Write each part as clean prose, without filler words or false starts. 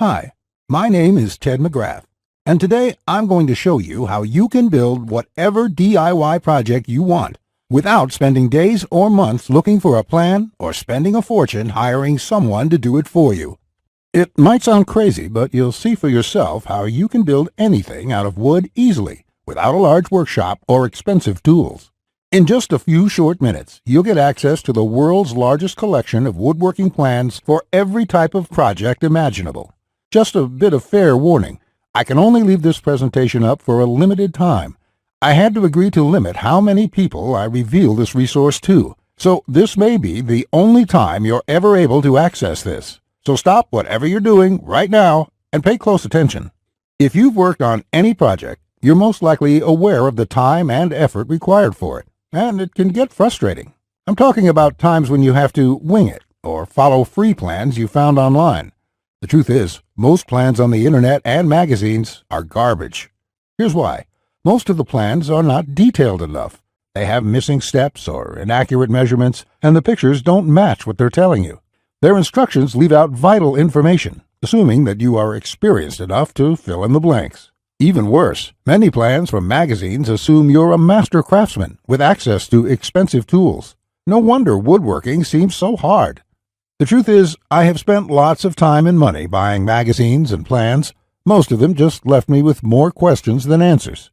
Hi, my name is Ted McGrath, and today I'm going to show you how you can build whatever DIY project you want without spending days or months looking for a plan or spending a fortune hiring someone to do it for you. It might sound crazy, but you'll see for yourself how you can build anything out of wood easily without a large workshop or expensive tools. In just a few short minutes, you'll get access to the world's largest collection of woodworking plans for every type of project imaginable. Just a bit of fair warning, I can only leave this presentation up for a limited time. I had to agree to limit how many people I reveal this resource to, so this may be the only time you're ever able to access this. So stop whatever you're doing right now and pay close attention. If you've worked on any project, you're most likely aware of the time and effort required for it, and it can get frustrating. I'm talking about times when you have to wing it or follow free plans you found online. The truth is, most plans on the internet and magazines are garbage. Here's why. Most of the plans are not detailed enough. They have missing steps or inaccurate measurements, and the pictures don't match what they're telling you. Their instructions leave out vital information, assuming that you are experienced enough to fill in the blanks. Even worse, many plans from magazines assume you're a master craftsman with access to expensive tools. No wonder woodworking seems so hard. The truth is, I have spent lots of time and money buying magazines and plans. Most of them just left me with more questions than answers.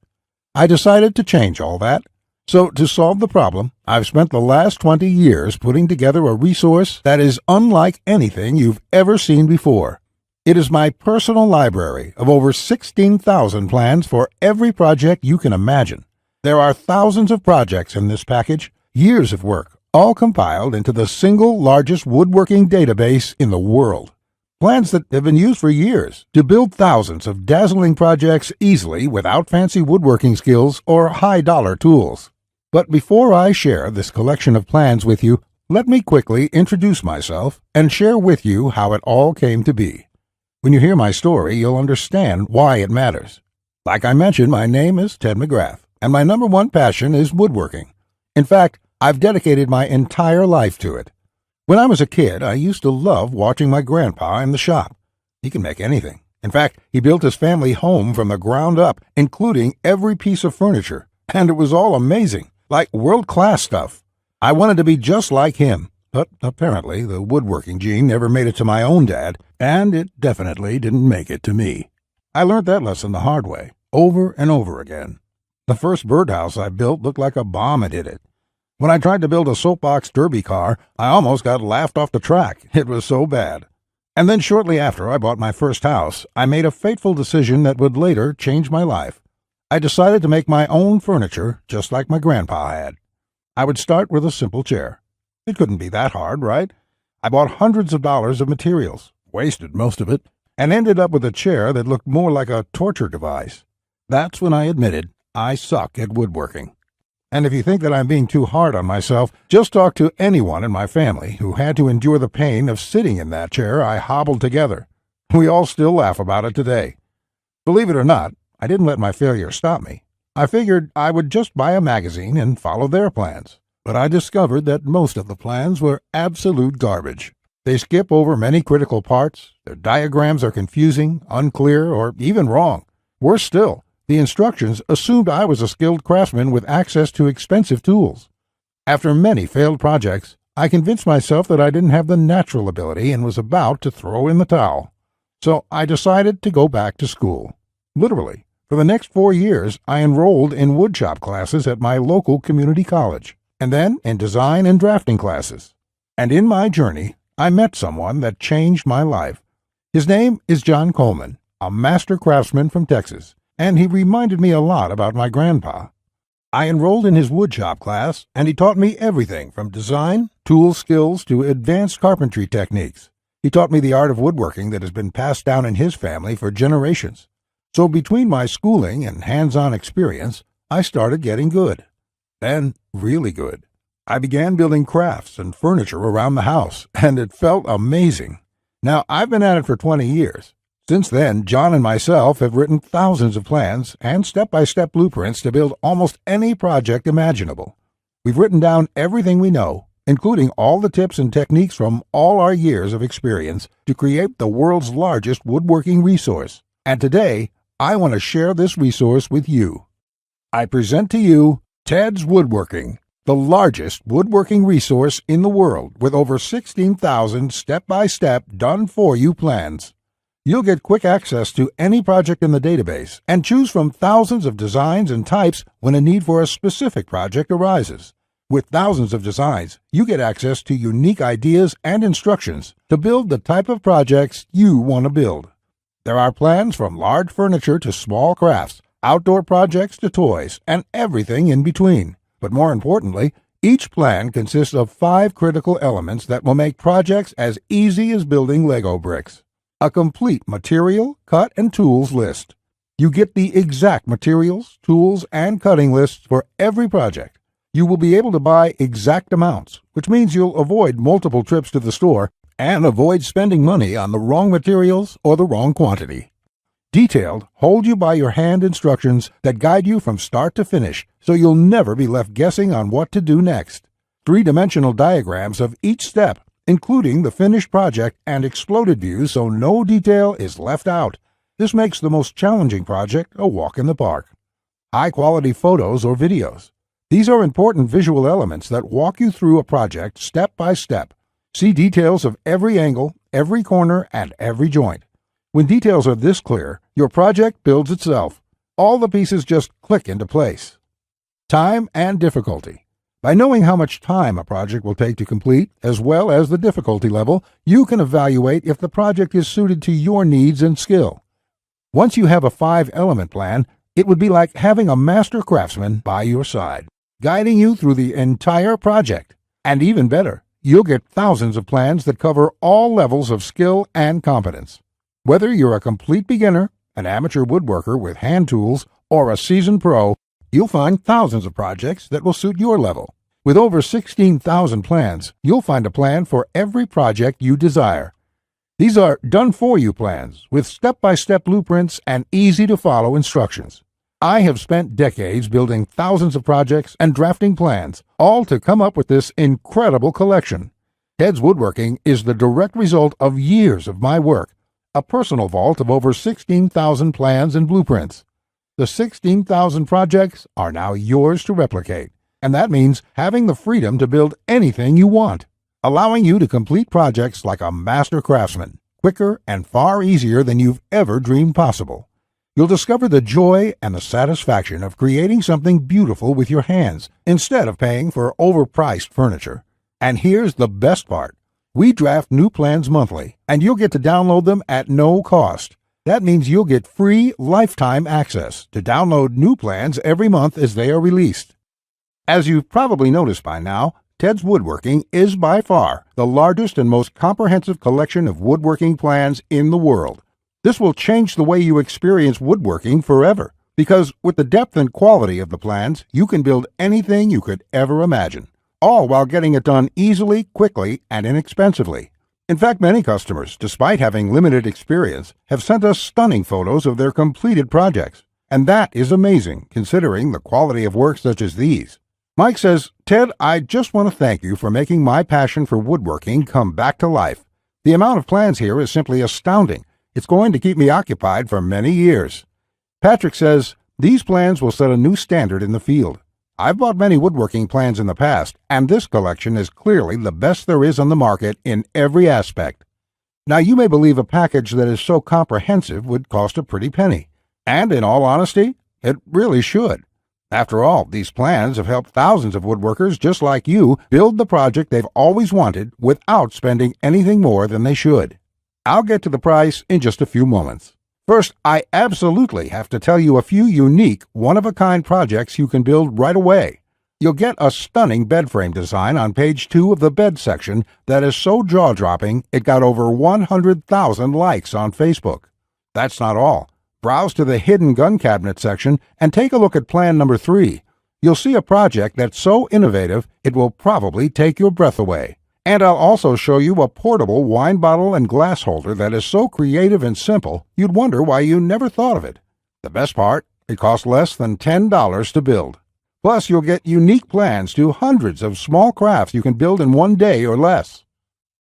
I decided to change all that. So to solve the problem, I've spent the last 20 years putting together a resource that is unlike anything you've ever seen before. It is my personal library of over 16,000 plans for every project you can imagine. There are thousands of projects in this package, years of work, all compiled into the single largest woodworking database in the world. Plans that have been used for years to build thousands of dazzling projects easily without fancy woodworking skills or high-dollar tools. But before I share this collection of plans with you, let me quickly introduce myself and share with you how it all came to be. When you hear my story, you'll understand why it matters. Like I mentioned, my name is Ted McGrath, and my number one passion is woodworking. In fact, I've dedicated my entire life to it. When I was a kid, I used to love watching my grandpa in the shop. He can make anything. In fact, he built his family home from the ground up, including every piece of furniture, and it was all amazing, like world-class stuff. I wanted to be just like him, but apparently the woodworking gene never made it to my own dad, and it definitely didn't make it to me. I learned that lesson the hard way, over and over again. The first birdhouse I built looked like a bomb had hit it. When I tried to build a soapbox derby car, I almost got laughed off the track. It was so bad. And then shortly after I bought my first house, I made a fateful decision that would later change my life. I decided to make my own furniture just like my grandpa had. I would start with a simple chair. It couldn't be that hard, right? I bought hundreds of dollars of materials, wasted most of it, and ended up with a chair that looked more like a torture device. That's when I admitted I suck at woodworking. And if you think that I'm being too hard on myself, just talk to anyone in my family who had to endure the pain of sitting in that chair I hobbled together. We all still laugh about it today. Believe it or not, I didn't let my failure stop me. I figured I would just buy a magazine and follow their plans. But I discovered that most of the plans were absolute garbage. They skip over many critical parts, their diagrams are confusing, unclear, or even wrong. Worse still, the instructions assumed I was a skilled craftsman with access to expensive tools. After many failed projects, I convinced myself that I didn't have the natural ability and was about to throw in the towel. So I decided to go back to school. Literally, for the next 4 years, I enrolled in woodshop classes at my local community college, and then in design and drafting classes. And in my journey, I met someone that changed my life. His name is John Coleman, a master craftsman from Texas, and he reminded me a lot about my grandpa. I enrolled in his woodshop class, and he taught me everything from design, tool skills, to advanced carpentry techniques. He taught me the art of woodworking that has been passed down in his family for generations. So between my schooling and hands-on experience, I started getting good. Then, really good. I began building crafts and furniture around the house, and it felt amazing. Now, I've been at it for 20 years. Since then, John and myself have written thousands of plans and step-by-step blueprints to build almost any project imaginable. We've written down everything we know, including all the tips and techniques from all our years of experience to create the world's largest woodworking resource. And today, I want to share this resource with you. I present to you Ted's Woodworking, the largest woodworking resource in the world with over 16,000 step-by-step done-for-you plans. You'll get quick access to any project in the database and choose from thousands of designs and types when a need for a specific project arises. With thousands of designs, you get access to unique ideas and instructions to build the type of projects you want to build. There are plans from large furniture to small crafts, outdoor projects to toys, and everything in between. But more importantly, each plan consists of 5 critical elements that will make projects as easy as building Lego bricks. A complete material, cut, and tools list. You get the exact materials, tools, and cutting lists for every project. You will be able to buy exact amounts, which means you'll avoid multiple trips to the store and avoid spending money on the wrong materials or the wrong quantity. Detailed, hold-you-by-your-hand instructions that guide you from start to finish, so you'll never be left guessing on what to do next. 3-dimensional diagrams of each step, including the finished project and exploded views so no detail is left out. This makes the most challenging project a walk in the park. High-quality photos or videos. These are important visual elements that walk you through a project step by step. See details of every angle, every corner, and every joint. When details are this clear, your project builds itself. All the pieces just click into place. Time and difficulty. By knowing how much time a project will take to complete, as well as the difficulty level, you can evaluate if the project is suited to your needs and skill. Once you have a 5-element plan, it would be like having a master craftsman by your side, guiding you through the entire project. And even better, you'll get thousands of plans that cover all levels of skill and competence. Whether you're a complete beginner, an amateur woodworker with hand tools, or a seasoned pro, you'll find thousands of projects that will suit your level. With over 16,000 plans, you'll find a plan for every project you desire. These are done-for-you plans with step-by-step blueprints and easy-to-follow instructions. I have spent decades building thousands of projects and drafting plans, all to come up with this incredible collection. Ted's Woodworking is the direct result of years of my work, a personal vault of over 16,000 plans and blueprints. The 16,000 projects are now yours to replicate, and that means having the freedom to build anything you want, allowing you to complete projects like a master craftsman, quicker and far easier than you've ever dreamed possible. You'll discover the joy and the satisfaction of creating something beautiful with your hands instead of paying for overpriced furniture. And here's the best part. We draft new plans monthly, and you'll get to download them at no cost. That means you'll get free lifetime access to download new plans every month as they are released. As you've probably noticed by now, Ted's Woodworking is by far the largest and most comprehensive collection of woodworking plans in the world. This will change the way you experience woodworking forever, because with the depth and quality of the plans, you can build anything you could ever imagine, all while getting it done easily, quickly, and inexpensively. In fact, many customers, despite having limited experience, have sent us stunning photos of their completed projects. And that is amazing, considering the quality of work such as these. Mike says, "Ted, I just want to thank you for making my passion for woodworking come back to life. The amount of plans here is simply astounding. It's going to keep me occupied for many years." Patrick says, "These plans will set a new standard in the field. I've bought many woodworking plans in the past, and this collection is clearly the best there is on the market in every aspect." Now, you may believe a package that is so comprehensive would cost a pretty penny. And in all honesty, it really should. After all, these plans have helped thousands of woodworkers just like you build the project they've always wanted without spending anything more than they should. I'll get to the price in just a few moments. First, I absolutely have to tell you a few unique, one-of-a-kind projects you can build right away. You'll get a stunning bed frame design on page 2 of the bed section that is so jaw-dropping it got over 100,000 likes on Facebook. That's not all. Browse to the hidden gun cabinet section and take a look at plan number 3. You'll see a project that's so innovative it will probably take your breath away. And I'll also show you a portable wine bottle and glass holder that is so creative and simple, you'd wonder why you never thought of it. The best part, it costs less than $10 to build. Plus, you'll get unique plans to hundreds of small crafts you can build in one day or less.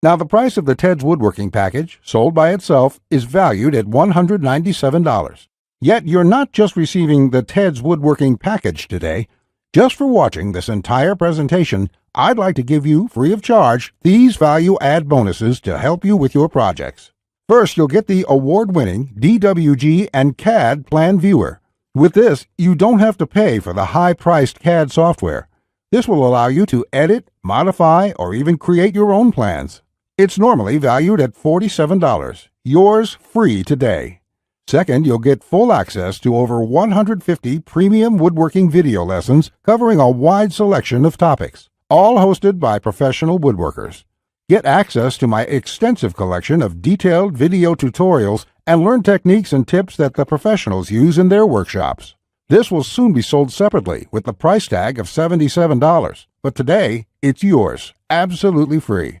Now, the price of the Ted's Woodworking package, sold by itself, is valued at $197. Yet, you're not just receiving the Ted's Woodworking package today. Just for watching this entire presentation, I'd like to give you, free of charge, these value-add bonuses to help you with your projects. First, you'll get the award-winning DWG and CAD Plan Viewer. With this, you don't have to pay for the high-priced CAD software. This will allow you to edit, modify, or even create your own plans. It's normally valued at $47. Yours free today. Second, you'll get full access to over 150 premium woodworking video lessons covering a wide selection of topics, all hosted by professional woodworkers. Get access to my extensive collection of detailed video tutorials and learn techniques and tips that the professionals use in their workshops. This will soon be sold separately with the price tag of $77, but today it's yours, absolutely free.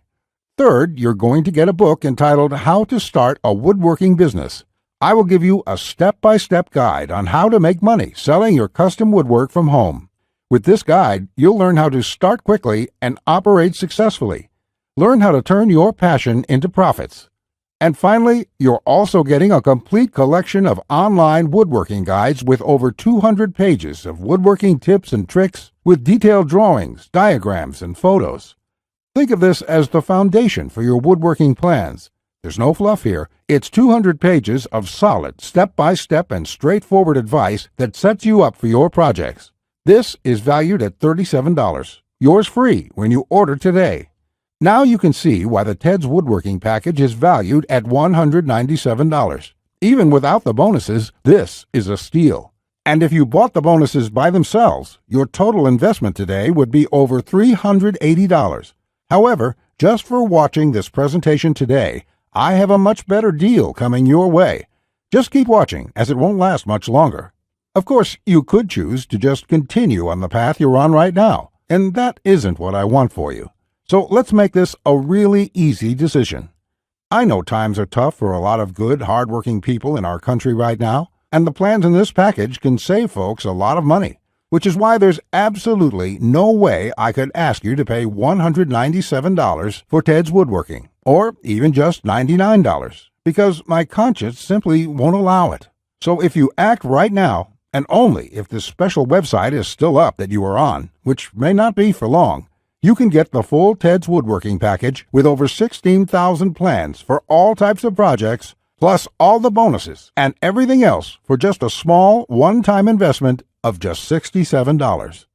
Third, you're going to get a book entitled How to Start a Woodworking Business. I will give you a step-by-step guide on how to make money selling your custom woodwork from home. With this guide, you'll learn how to start quickly and operate successfully. Learn how to turn your passion into profits. And finally, you're also getting a complete collection of online woodworking guides with over 200 pages of woodworking tips and tricks with detailed drawings, diagrams, and photos. Think of this as the foundation for your woodworking plans. There's no fluff here. It's 200 pages of solid, step-by-step and straightforward advice that sets you up for your projects. This is valued at $37. Yours free when you order today. Now you can see why the Ted's Woodworking package is valued at $197. Even without the bonuses, this is a steal. And if you bought the bonuses by themselves, your total investment today would be over $380. However, just for watching this presentation today, I have a much better deal coming your way. Just keep watching, as it won't last much longer. Of course, you could choose to just continue on the path you're on right now, and that isn't what I want for you. So let's make this a really easy decision. I know times are tough for a lot of good, hard-working people in our country right now, and the plans in this package can save folks a lot of money, which is why there's absolutely no way I could ask you to pay $197 for Ted's Woodworking, or even just $99, because my conscience simply won't allow it. So if you act right now, and only if this special website is still up that you are on, which may not be for long, you can get the full Ted's Woodworking package with over 16,000 plans for all types of projects, plus all the bonuses and everything else for just a small one-time investment of just $67.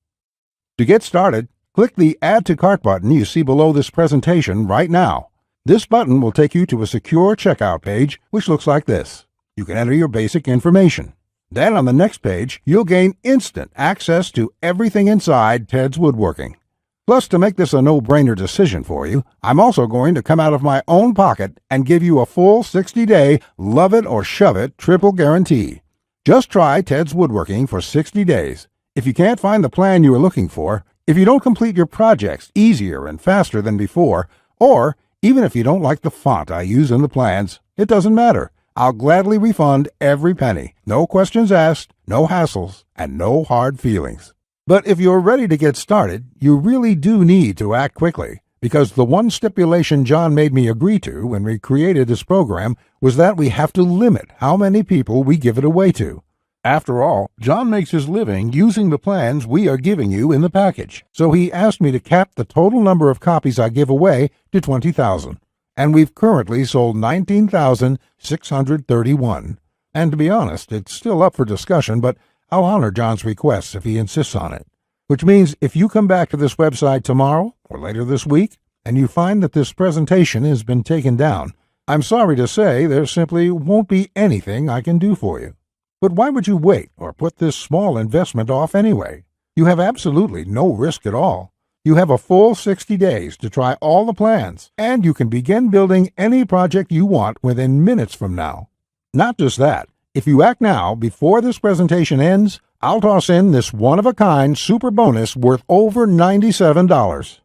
To get started, click the Add to Cart button you see below this presentation right now. This button will take you to a secure checkout page, which looks like this. You can enter your basic information. Then on the next page, you'll gain instant access to everything inside Ted's Woodworking. Plus, to make this a no-brainer decision for you, I'm also going to come out of my own pocket and give you a full 60-day love-it-or-shove-it triple guarantee. Just try Ted's Woodworking for 60 days. If you can't find the plan you are looking for, if you don't complete your projects easier and faster than before, or even if you don't like the font I use in the plans, it doesn't matter. I'll gladly refund every penny. No questions asked, no hassles, and no hard feelings. But if you're ready to get started, you really do need to act quickly, because the one stipulation John made me agree to when we created this program was that we have to limit how many people we give it away to. After all, John makes his living using the plans we are giving you in the package, so he asked me to cap the total number of copies I give away to 20,000. And we've currently sold 19,631. And to be honest, it's still up for discussion, but I'll honor John's requests if he insists on it. Which means if you come back to this website tomorrow or later this week and you find that this presentation has been taken down, I'm sorry to say there simply won't be anything I can do for you. But why would you wait or put this small investment off anyway? You have absolutely no risk at all. You have a full 60 days to try all the plans, and you can begin building any project you want within minutes from now. Not just that, if you act now before this presentation ends, I'll toss in this one-of-a-kind super bonus worth over $97.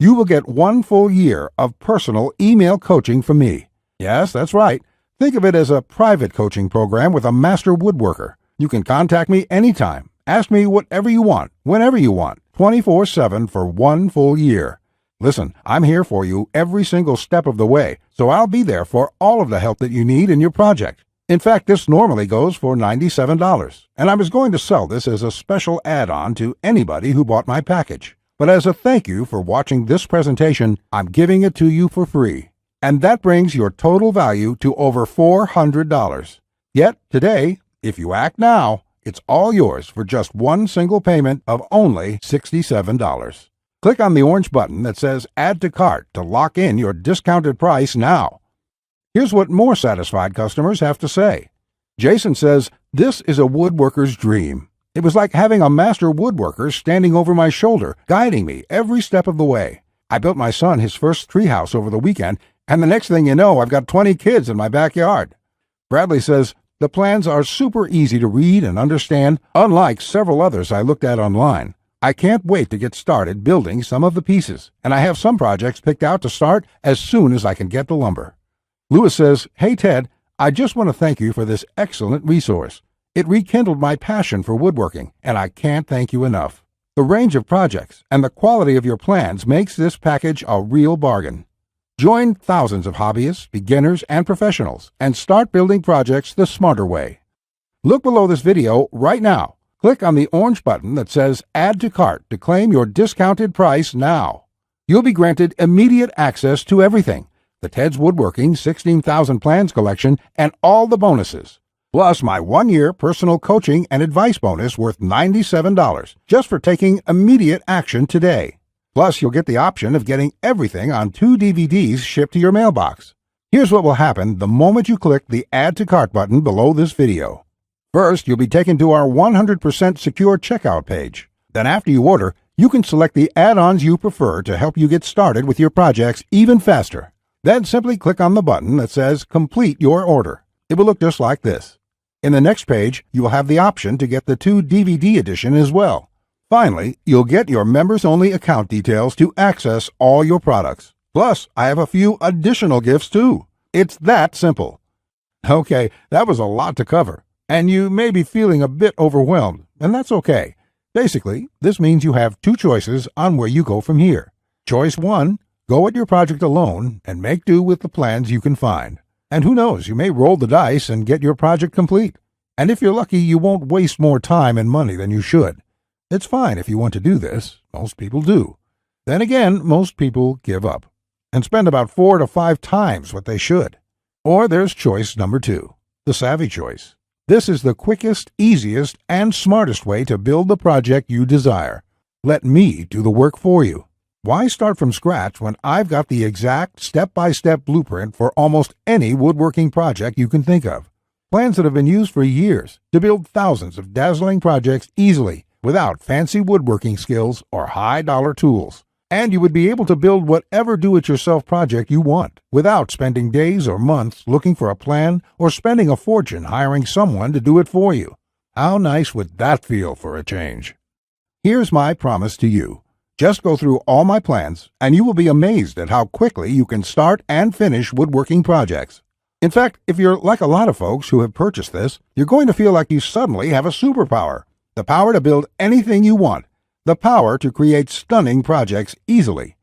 You will get 1 full year of personal email coaching from me. Yes, that's right. Think of it as a private coaching program with a master woodworker. You can contact me anytime, Ask me whatever you want, whenever you want, 24/7 for 1 full year. Listen, I'm here for you every single step of the way, so I'll be there for all of the help that you need in your project. In fact, this normally goes for $97, and I was going to sell this as a special add-on to anybody who bought my package. But as a thank you for watching this presentation, I'm giving it to you for free. And that brings your total value to over $400. Yet, today, if you act now, it's all yours for just one single payment of only $67. Click on the orange button that says Add to Cart to lock in your discounted price now. Here's what more satisfied customers have to say. Jason says, "This is a woodworker's dream. It was like having a master woodworker standing over my shoulder, guiding me every step of the way. I built my son his first treehouse over the weekend, and the next thing you know, I've got 20 kids in my backyard." Bradley says, "The plans are super easy to read and understand, unlike several others I looked at online. I can't wait to get started building some of the pieces, and I have some projects picked out to start as soon as I can get the lumber." Lewis says, "Hey Ted, I just want to thank you for this excellent resource. It rekindled my passion for woodworking, and I can't thank you enough. The range of projects and the quality of your plans makes this package a real bargain. Join thousands of hobbyists, beginners, and professionals, and start building projects the smarter way." Look below this video right now. Click on the orange button that says Add to Cart to claim your discounted price now. You'll be granted immediate access to everything: the Ted's Woodworking 16,000 Plans collection and all the bonuses, plus my 1-year personal coaching and advice bonus worth $97 just for taking immediate action today. Plus, you'll get the option of getting everything on 2 DVDs shipped to your mailbox. Here's what will happen the moment you click the Add to Cart button below this video. First, you'll be taken to our 100% secure checkout page. Then after you order, you can select the add-ons you prefer to help you get started with your projects even faster. Then simply click on the button that says Complete Your Order. It will look just like this. In the next page, you will have the option to get the 2 DVD edition as well. Finally, you'll get your members-only account details to access all your products. Plus, I have a few additional gifts too. It's that simple. Okay, that was a lot to cover, and you may be feeling a bit overwhelmed, and that's okay. Basically, this means you have 2 choices on where you go from here. Choice 1, go at your project alone and make do with the plans you can find. And who knows, you may roll the dice and get your project complete. And if you're lucky, you won't waste more time and money than you should. It's fine if you want to do this. Most people do. Then again, most people give up and spend about 4 to 5 times what they should. Or there's choice number 2, the savvy choice. This is the quickest, easiest, and smartest way to build the project you desire. Let me do the work for you. Why start from scratch when I've got the exact step-by-step blueprint for almost any woodworking project you can think of? Plans that have been used for years to build thousands of dazzling projects easily without fancy woodworking skills or high-dollar tools. And you would be able to build whatever do-it-yourself project you want without spending days or months looking for a plan or spending a fortune hiring someone to do it for you. How nice would that feel for a change? Here's my promise to you. Just go through all my plans, and you will be amazed at how quickly you can start and finish woodworking projects. In fact, if you're like a lot of folks who have purchased this, you're going to feel like you suddenly have a superpower. The power to build anything you want. The power to create stunning projects easily.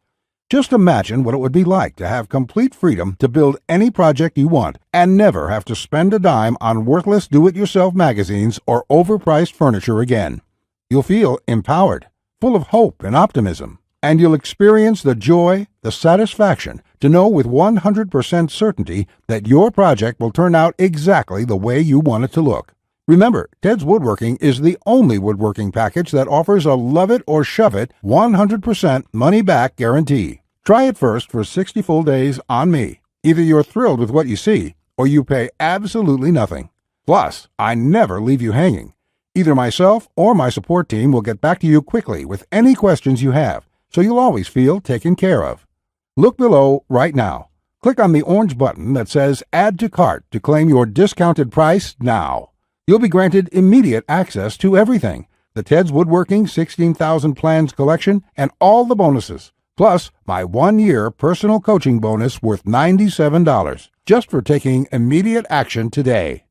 Just imagine what it would be like to have complete freedom to build any project you want and never have to spend a dime on worthless do-it-yourself magazines or overpriced furniture again. You'll feel empowered, full of hope and optimism, and you'll experience the joy, the satisfaction to know with 100% certainty that your project will turn out exactly the way you want it to look. Remember, Ted's Woodworking is the only woodworking package that offers a love-it-or-shove-it 100% money-back guarantee. Try it first for 60 full days on me. Either you're thrilled with what you see, or you pay absolutely nothing. Plus, I never leave you hanging. Either myself or my support team will get back to you quickly with any questions you have, so you'll always feel taken care of. Look below right now. Click on the orange button that says Add to Cart to claim your discounted price now. You'll be granted immediate access to everything: the Ted's Woodworking 16,000 Plans collection and all the bonuses, plus my 1-year personal coaching bonus worth $97 just for taking immediate action today.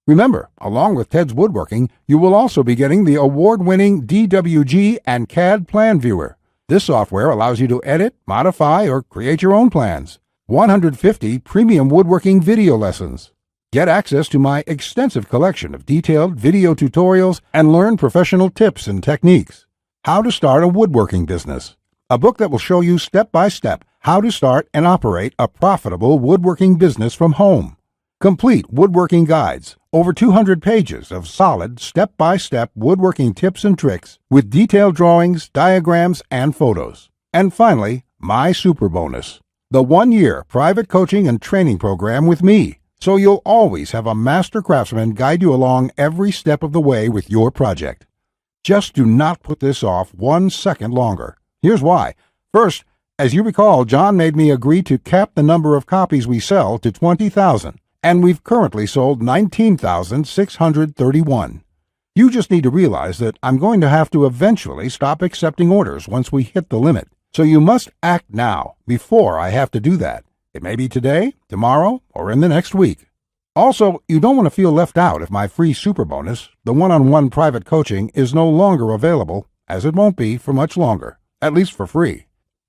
Remember, along with Ted's Woodworking, you will also be getting the award-winning DWG and CAD Plan Viewer. This software allows you to edit, modify, or create your own plans. 150 premium woodworking video lessons. Get access to my extensive collection of detailed video tutorials and learn professional tips and techniques. How to Start a Woodworking Business. A book that will show you step-by-step how to start and operate a profitable woodworking business from home. Complete woodworking guides, over 200 pages of solid step-by-step woodworking tips and tricks with detailed drawings, diagrams, and photos. And finally, my super bonus, the 1-year private coaching and training program with me, so you'll always have a master craftsman guide you along every step of the way with your project. Just do not put this off 1 second longer. Here's why. First, as you recall, John made me agree to cap the number of copies we sell to 20,000, and we've currently sold 19,631. You just need to realize that I'm going to have to eventually stop accepting orders once we hit the limit, so you must act now before I have to do that. It may be today, tomorrow, or in the next week. Also, you don't want to feel left out if my free super bonus, the one-on-one private coaching, is no longer available, as it won't be for much longer, at least for free.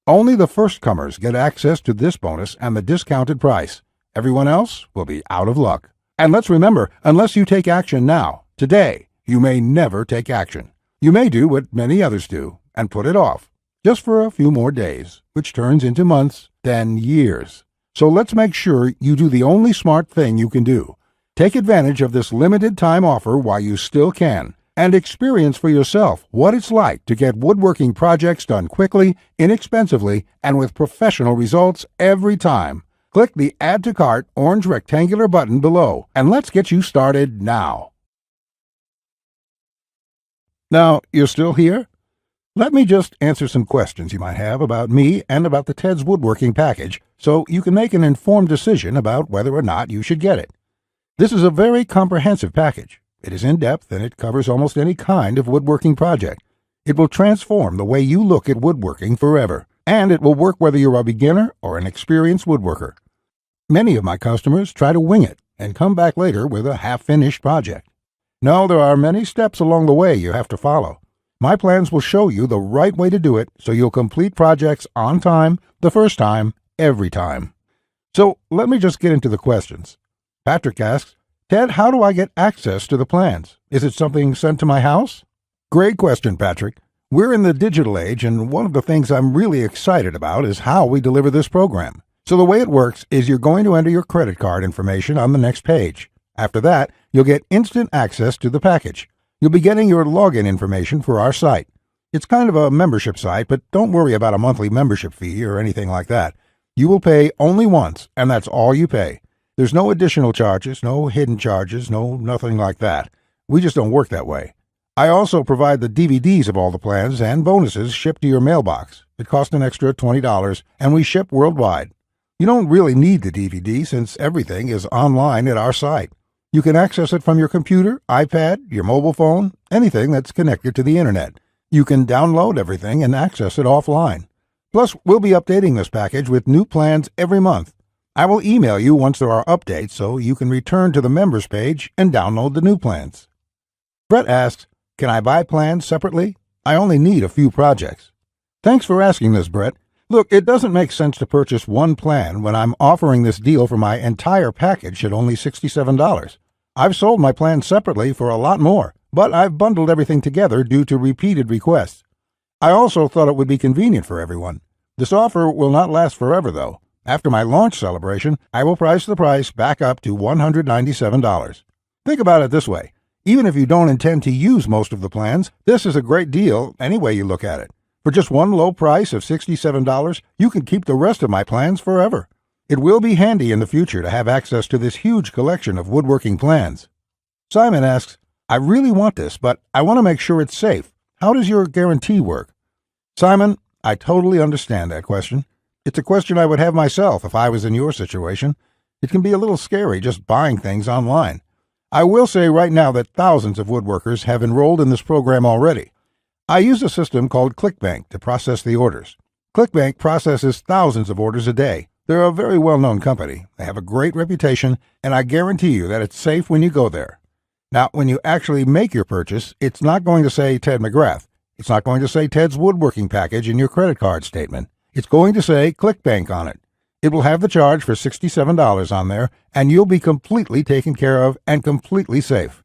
Only the first comers get access to this bonus and the discounted price. Everyone else will be out of luck. And let's remember, unless you take action now, today, you may never take action. You may do what many others do and put it off, just for a few more days, which turns into months, then years. So let's make sure you do the only smart thing you can do. Take advantage of this limited time offer while you still can, and experience for yourself what it's like to get woodworking projects done quickly, inexpensively, and with professional results every time. Click the Add to Cart orange rectangular button below, and let's get you started now. Now, you're still here? Let me just answer some questions you might have about me and about the Ted's Woodworking package so you can make an informed decision about whether or not you should get it. This is a very comprehensive package. It is in-depth and it covers almost any kind of woodworking project. It will transform the way you look at woodworking forever, and it will work whether you're a beginner or an experienced woodworker. Many of my customers try to wing it and come back later with a half-finished project. No, there are many steps along the way you have to follow. My plans will show you the right way to do it so you'll complete projects on time, the first time, every time. So let me just get into the questions. Patrick asks, Ted, how do I get access to the plans? Is it something sent to my house? Great question, Patrick. We're in the digital age, and one of the things I'm really excited about is how we deliver this program. So the way it works is you're going to enter your credit card information on the next page. After that, you'll get instant access to the package. You'll be getting your login information for our site. It's kind of a membership site, but don't worry about a monthly membership fee or anything like that. You will pay only once, and that's all you pay. There's no additional charges, no hidden charges, nothing like that. We just don't work that way. I also provide the DVDs of all the plans and bonuses shipped to your mailbox. It costs an extra $20, and we ship worldwide. You don't really need the DVD since everything is online at our site. You can access it from your computer, iPad, your mobile phone, anything that's connected to the internet. You can download everything and access it offline. Plus, we'll be updating this package with new plans every month. I will email you once there are updates so you can return to the members page and download the new plans. Brett asks, can I buy plans separately? I only need a few projects. Thanks for asking this, Brett. Look, it doesn't make sense to purchase one plan when I'm offering this deal for my entire package at only $67. I've sold my plans separately for a lot more, but I've bundled everything together due to repeated requests. I also thought it would be convenient for everyone. This offer will not last forever, though. After my launch celebration, I will price the price back up to $197. Think about it this way. Even if you don't intend to use most of the plans, this is a great deal any way you look at it. For just one low price of $67, you can keep the rest of my plans forever. It will be handy in the future to have access to this huge collection of woodworking plans. Simon asks, I really want this, but I want to make sure it's safe. How does your guarantee work? Simon, I totally understand that question. It's a question I would have myself if I was in your situation. It can be a little scary just buying things online. I will say right now that thousands of woodworkers have enrolled in this program already. I use a system called ClickBank to process the orders. ClickBank processes thousands of orders a day. They're a very well-known company. They have a great reputation, and I guarantee you that it's safe when you go there. Now, when you actually make your purchase, it's not going to say Ted McGrath. It's not going to say Ted's Woodworking Package in your credit card statement. It's going to say ClickBank on it. It will have the charge for $67 on there, and you'll be completely taken care of and completely safe.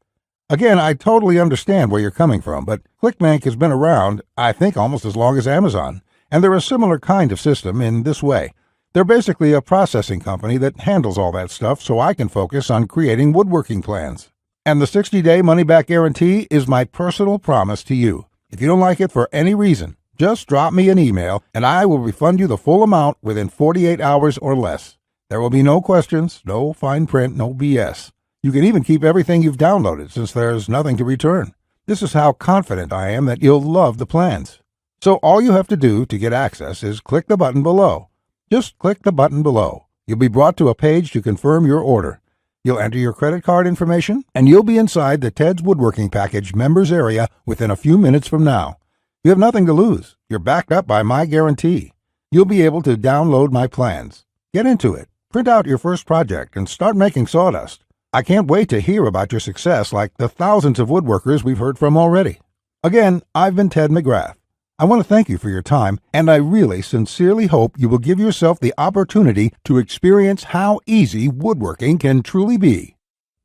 Again, I totally understand where you're coming from, but ClickBank has been around, I think, almost as long as Amazon, and they're a similar kind of system in this way. They're basically a processing company that handles all that stuff so I can focus on creating woodworking plans. And the 60-day money-back guarantee is my personal promise to you. If you don't like it for any reason, just drop me an email and I will refund you the full amount within 48 hours or less. There will be no questions, no fine print, no BS. You can even keep everything you've downloaded since there's nothing to return. This is how confident I am that you'll love the plans. So all you have to do to get access is click the button below. Just click the button below. You'll be brought to a page to confirm your order. You'll enter your credit card information, and you'll be inside the Ted's Woodworking Package members area within a few minutes from now. You have nothing to lose. You're backed up by my guarantee. You'll be able to download my plans. Get into it. Print out your first project and start making sawdust. I can't wait to hear about your success like the thousands of woodworkers we've heard from already. Again, I've been Ted McGrath. I want to thank you for your time, and I really sincerely hope you will give yourself the opportunity to experience how easy woodworking can truly be.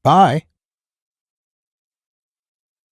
Bye.